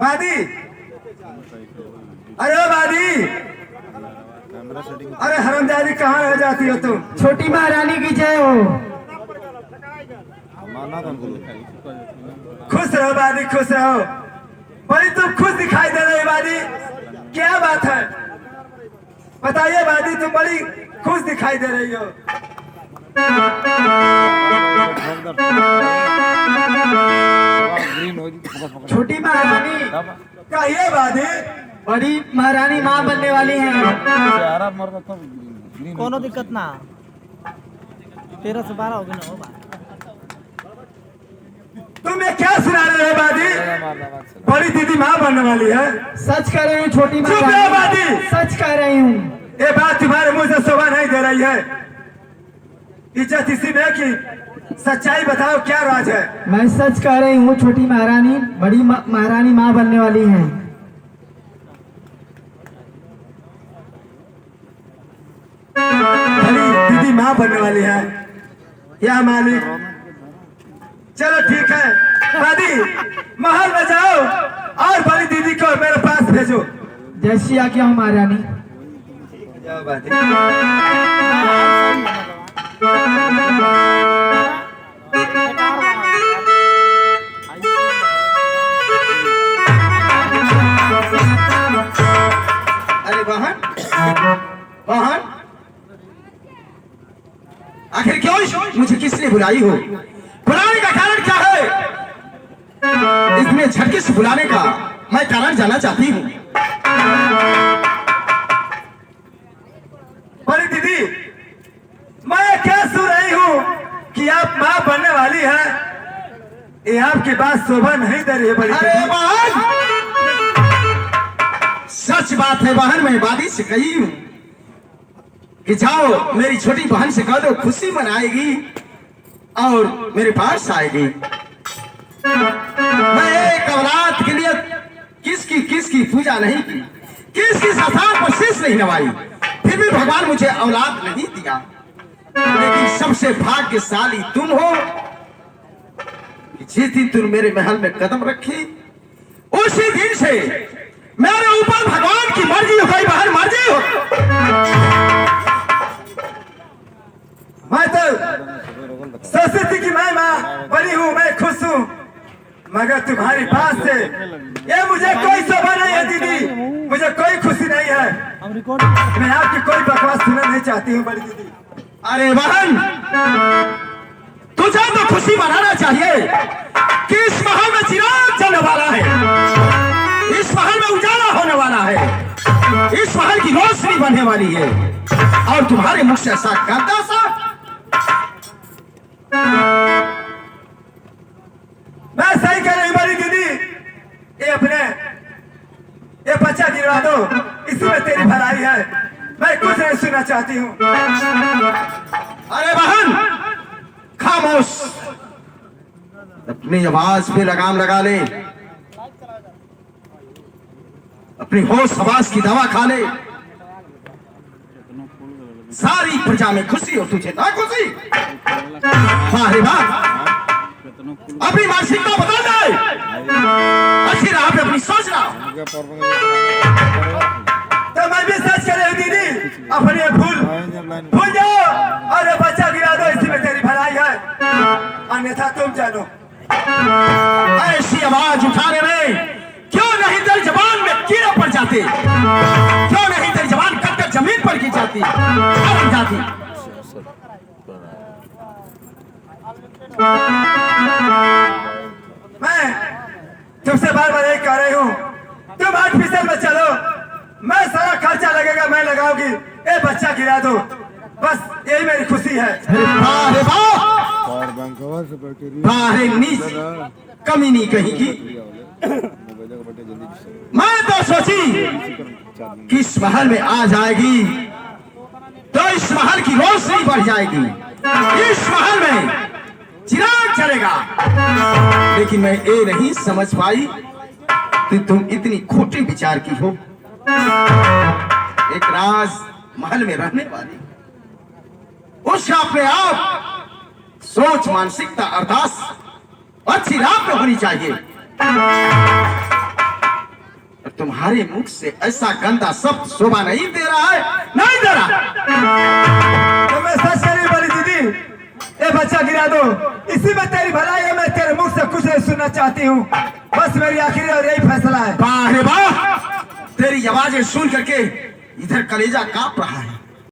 बादी, अरे बादी, अरे हरमजादी कहाँ रह जाती हो तुम? छोटी महारानी की जय हो। खुश रहो बादी, खुश रहो। बड़ी तुम खुश दिखाई दे रही बादी, क्या बात है? बताइए बादी, तुम बड़ी खुश दिखाई दे रही हो। छोटी महारानी कहिए बादी। बड़ी महारानी माँ बनने वाली हैं। कोनो दिक्कत ना, 13 से 12 हो गई ना। हो तुम ये क्या सुना रहे हो बादी? बड़ी दीदी माँ बनने वाली है। सच कह रही हूँ छोटी चुप रहो बादी। सच कह रही हूँ। ये बात तुम्हारे मुंह से शोभा नहीं दे रही है। इज्जत इसी में कि सच्चाई बताओ, क्या राज है? मैं सच कह रही हूँ छोटी महारानी बड़ी महारानी माँ बनने वाली हैं। बड़ी दीदी माँ बनने वाली है या मालिक? चलो ठीक है बादी, महल में जाओ और बड़ी दीदी को मेरे पास भेजो। जैसी आज्ञा हो महारानी। जाओ बादी। अरे बहन, बहन, आखिर क्यों मुझे किसने बुलाई हो? बुलाने का कारण क्या है? इतने झटके से बुलाने का मैं कारण जानना चाहती हूँ। बड़ी दीदी, मैं क्या सुन रही हूँ कि आप माँ बनने वाली है? ये आपकी बात शोभा नहीं दे रही है बड़ी दीदी। अरे बहन, सच बात है बहन, मैं वादी से कही हूँ कि जाओ मेरी छोटी बहन से कह दो, खुशी मनाएगी और मेरे पास आएगी। मैं एक औलाद के लिए किसकी पूजा नहीं की, किसकी स्थान पर शीश नहीं नवाई, फिर भी भगवान मुझे औलाद नहीं दिया। लेकिन सबसे भाग्यशाली तुम हो कि जिस दिन तुम मेरे महल में कदम रखी, उसी दिन से मेरे ऊपर भगवान की मर्जी हो गई। बहन मर्जी हो, मैं तो सोचती थी कि मैं माँ बनी हूँ, मैं खुश हूँ, मगर तुम्हारी बात से ये मुझे कोई शोभा नहीं है दीदी, मुझे कोई खुशी नहीं है। मैं आपकी कोई बकवास सुनना नहीं चाहती हूँ बड़ी दीदी। अरे बहन, तुझे तो खुशी मनाना चाहिए कि इस महल में चिराग जलने वाला है, इस महल में उजाला होने वाला है, इस महल की रोशनी बनने वाली है, और तुम्हारे मुख से ऐसा गंदा सा मैं सही कह रही बड़ी दीदी। ये बच्चा गिरवा दो, इसी में तेरी भलाई है, मैं कुछ नहीं सुनना चाहती हूँ। अरे बहन खामोश, अपनी आवाज पे लगाम लगा ले, अपनी होश हवास की दवा खा ले। सारी प्रजा में खुशी हो, तुझे ना खुशी? वाह रे वाह, अपनी मानसिकता बदल जाए, अच्छी राह पे अपनी सोच रहा। तो मैं भी सच कह रही दीदी, अपने भूल जाओ और ये बच्चा गिरा दो, इसी में तेरी भलाई है, अन्यथा तुम जानो। ऐसी आवाज उठाने में क्यों नहीं तेरी जबान में कीड़ा पड़ जाते, क्यों नहीं तेरी जबान कटकर जमीन पर गिर जाती, बन जाती। मैं तुमसे बार बार एक कह रही हूँ, तुम आर्टिफिशियल में चलो, मैं सारा खर्चा लगेगा मैं लगाऊंगी, ये बच्चा गिरा दो, बस यही मेरी खुशी है। नीच कमी नहीं कहीं की। मैं तो सोची कि इस महल में आ जाएगी तो इस महल की रोशनी बढ़ जाएगी, इस महल में चिराग चलेगा, लेकिन मैं ये नहीं समझ पाई कि तुम इतनी खोटी विचार की हो। एक राज महल में रहने वाली उसका अपने आप सोच, मानसिकता, अरदास अच्छी राह पे होनी चाहिए। और तुम्हारे मुख से ऐसा गंदा शब्द शोभा नहीं दे रहा है, नहीं दे रहा। तो मैं सच नहीं बोली दीदी, ये बच्चा गिरा दो, इसी में तेरी भलाई है। मैं तेरे मुख से कुछ नहीं सुनना चाहती हूँ, बस मेरी आखिरी और यही फैसला है। वाह रे वाह, तेरी आवाजें सुन करके इधर कलेजा कांप रहा है।